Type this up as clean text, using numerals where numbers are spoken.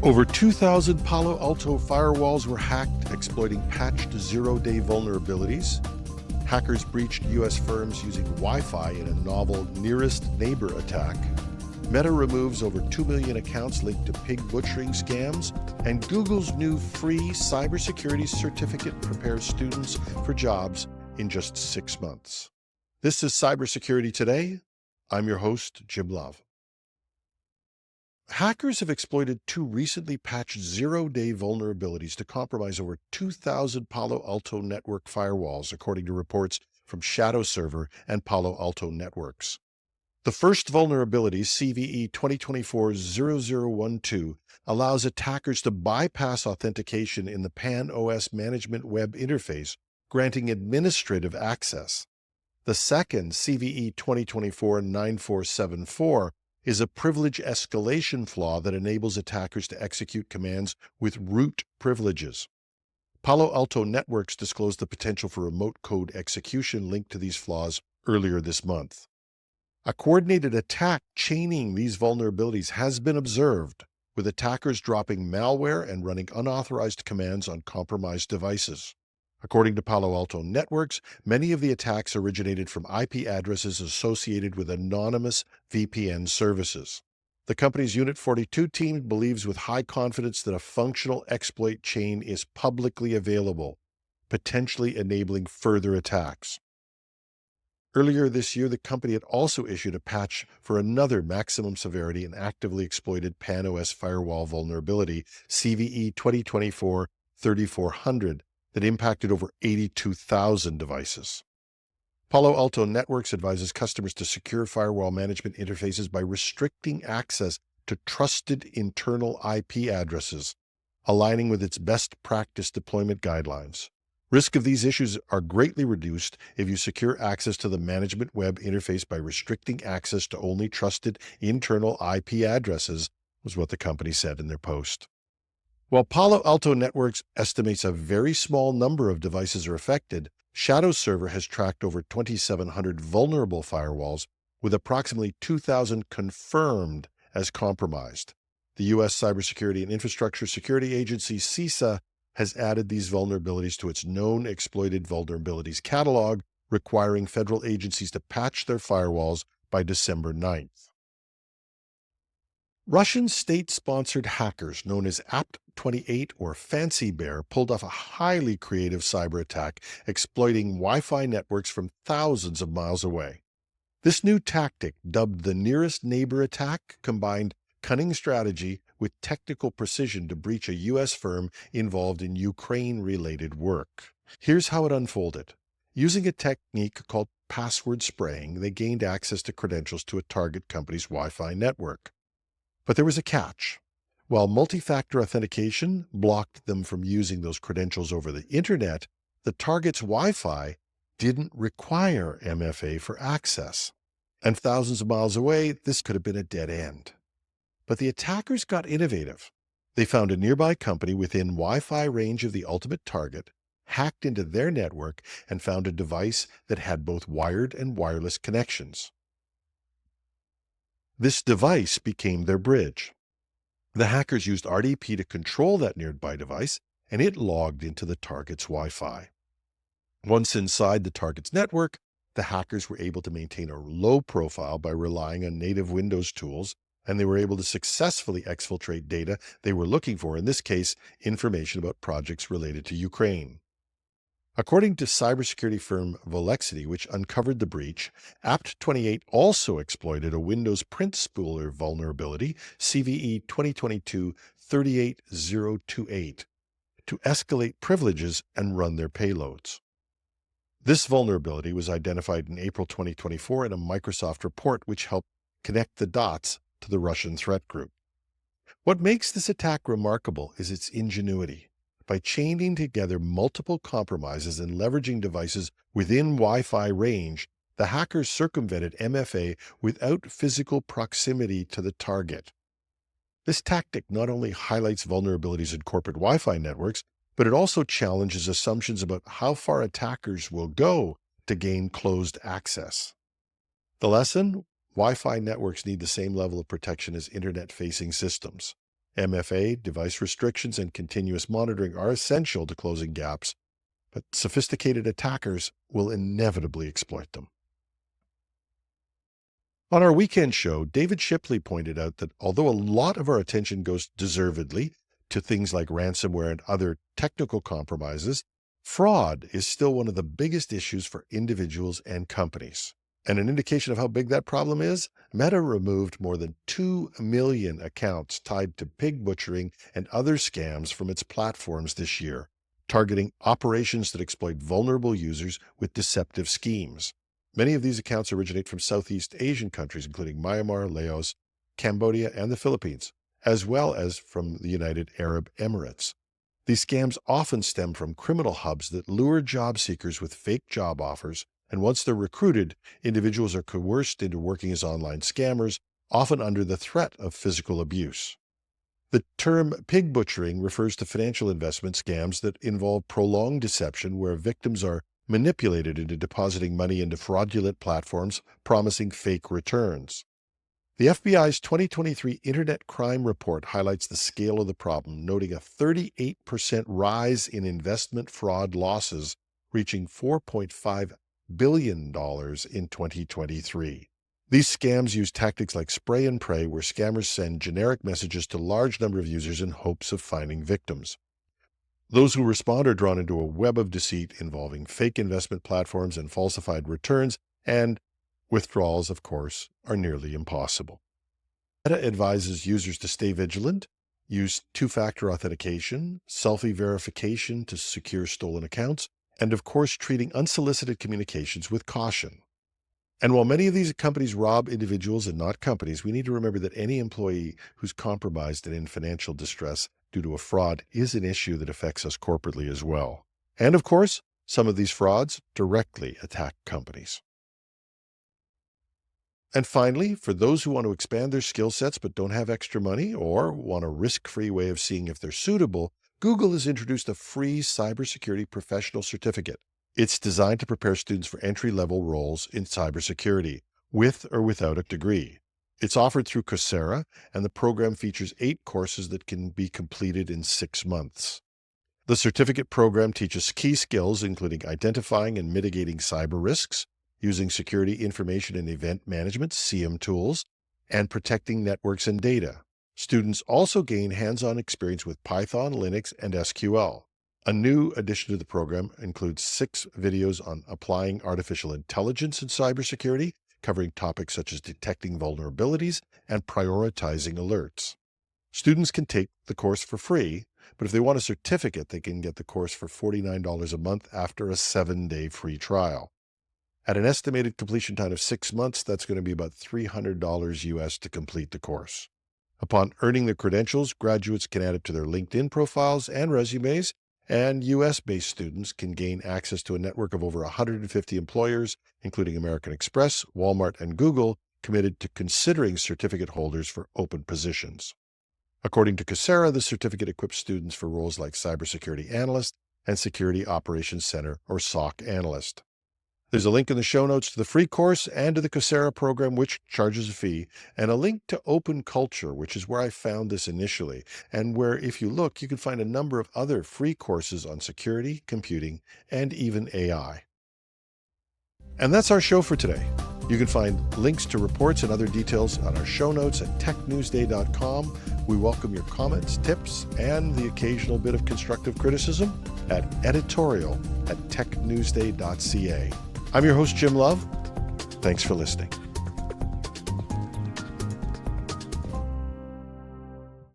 Over 2,000 Palo Alto firewalls were hacked, exploiting patched zero-day vulnerabilities. Hackers breached U.S. firms using Wi-Fi in a novel nearest neighbor attack. Meta removes over 2 million accounts linked to pig butchering scams. And Google's new free cybersecurity certificate prepares students for jobs in just 6 months. This is Cybersecurity Today. I'm your host, Jim Love. Hackers have exploited two recently patched zero-day vulnerabilities to compromise over 2,000 Palo Alto network firewalls, according to reports from Shadow Server and Palo Alto Networks. The first vulnerability, CVE 2024-0012, allows attackers to bypass authentication in the PAN-OS management web interface, granting administrative access. The second, CVE 2024-9474, is a privilege escalation flaw that enables attackers to execute commands with root privileges. Palo Alto Networks disclosed the potential for remote code execution linked to these flaws earlier this month. A coordinated attack chaining these vulnerabilities has been observed, with attackers dropping malware and running unauthorized commands on compromised devices. According to Palo Alto Networks, many of the attacks originated from IP addresses associated with anonymous VPN services. The company's Unit 42 team believes with high confidence that a functional exploit chain is publicly available, potentially enabling further attacks. Earlier this year, the company had also issued a patch for another maximum severity and actively exploited PAN-OS firewall vulnerability, CVE 2024-3400, that impacted over 82,000 devices. Palo Alto Networks advises customers to secure firewall management interfaces by restricting access to trusted internal IP addresses, aligning with its best practice deployment guidelines. Risk of these issues are greatly reduced if you secure access to the management web interface by restricting access to only trusted internal IP addresses, was what the company said in their post. While Palo Alto Networks estimates a very small number of devices are affected, Shadow Server has tracked over 2,700 vulnerable firewalls, with approximately 2,000 confirmed as compromised. The U.S. Cybersecurity and Infrastructure Security Agency, CISA, has added these vulnerabilities to its known exploited vulnerabilities catalog, requiring federal agencies to patch their firewalls by December 9th. Russian state-sponsored hackers known as Apt28 or Fancy Bear pulled off a highly creative cyber attack exploiting Wi-Fi networks from thousands of miles away. This new tactic, dubbed the nearest neighbor attack, combined cunning strategy with technical precision to breach a U.S. firm involved in Ukraine-related work. Here's how it unfolded. Using a technique called password spraying, they gained access to credentials to a target company's Wi-Fi network. But there was a catch. While multi-factor authentication blocked them from using those credentials over the internet, the target's Wi-Fi didn't require MFA for access. And thousands of miles away, this could have been a dead end. But the attackers got innovative. They found a nearby company within Wi-Fi range of the ultimate target, hacked into their network, and found a device that had both wired and wireless connections. This device became their bridge. The hackers used RDP to control that nearby device, and it logged into the target's Wi-Fi. Once inside the target's network, the hackers were able to maintain a low profile by relying on native Windows tools, and they were able to successfully exfiltrate data they were looking for, in this case, information about projects related to Ukraine. According to cybersecurity firm Volexity, which uncovered the breach, Apt28 also exploited a Windows print spooler vulnerability, CVE 2022-38028, to escalate privileges and run their payloads. This vulnerability was identified in April 2024 in a Microsoft report, which helped connect the dots to the Russian threat group. What makes this attack remarkable is its ingenuity. By chaining together multiple compromises and leveraging devices within Wi-Fi range, the hackers circumvented MFA without physical proximity to the target. This tactic not only highlights vulnerabilities in corporate Wi-Fi networks, but it also challenges assumptions about how far attackers will go to gain closed access. The lesson? Wi-Fi networks need the same level of protection as internet-facing systems. MFA, device restrictions, and continuous monitoring are essential to closing gaps, but sophisticated attackers will inevitably exploit them. On our weekend show, David Shipley pointed out that although a lot of our attention goes deservedly to things like ransomware and other technical compromises, fraud is still one of the biggest issues for individuals and companies. And an indication of how big that problem is, Meta removed more than 2 million accounts tied to pig butchering and other scams from its platforms this year, targeting operations that exploit vulnerable users with deceptive schemes. Many of these accounts originate from Southeast Asian countries, including Myanmar, Laos, Cambodia, and the Philippines, as well as from the United Arab Emirates. These scams often stem from criminal hubs that lure job seekers with fake job offers, and once they're recruited, individuals are coerced into working as online scammers, often under the threat of physical abuse. The term pig butchering refers to financial investment scams that involve prolonged deception where victims are manipulated into depositing money into fraudulent platforms promising fake returns. The FBI's 2023 Internet Crime Report highlights the scale of the problem, noting a 38% rise in investment fraud losses, reaching $4.5 billion in 2023. These scams use tactics like spray and pray, where scammers send generic messages to a large number of users in hopes of finding victims. Those who respond are drawn into a web of deceit involving fake investment platforms and falsified returns, and withdrawals, of course, are nearly impossible. Meta advises users to stay vigilant, use two-factor authentication, selfie verification to secure stolen accounts, and of course, treating unsolicited communications with caution. And while many of these companies rob individuals and not companies, we need to remember that any employee who's compromised and in financial distress due to a fraud is an issue that affects us corporately as well. And of course, some of these frauds directly attack companies. And finally, for those who want to expand their skill sets but don't have extra money or want a risk-free way of seeing if they're suitable, Google has introduced a free cybersecurity professional certificate. It's designed to prepare students for entry-level roles in cybersecurity, with or without a degree. It's offered through Coursera, and the program features 8 courses that can be completed in 6 months. The certificate program teaches key skills, including identifying and mitigating cyber risks, using security information and event management (SIEM) tools, and protecting networks and data. Students also gain hands-on experience with Python, Linux, and SQL. A new addition to the program includes 6 videos on applying artificial intelligence in cybersecurity, covering topics such as detecting vulnerabilities and prioritizing alerts. Students can take the course for free, but if they want a certificate, they can get the course for $49 a month after a 7-day free trial. At an estimated completion time of 6 months, that's going to be about $300 US to complete the course. Upon earning the credentials, graduates can add it to their LinkedIn profiles and resumes, and US-based students can gain access to a network of over 150 employers, including American Express, Walmart, and Google, committed to considering certificate holders for open positions. According to Coursera, the certificate equips students for roles like cybersecurity analyst and security operations center or SOC analyst. There's a link in the show notes to the free course and to the Coursera program, which charges a fee, and a link to Open Culture, which is where I found this initially, and where, if you look, you can find a number of other free courses on security, computing, and even AI. And that's our show for today. You can find links to reports and other details on our show notes at technewsday.com. We welcome your comments, tips, and the occasional bit of constructive criticism at editorial@technewsday.ca. I'm your host, Jim Love. Thanks for listening.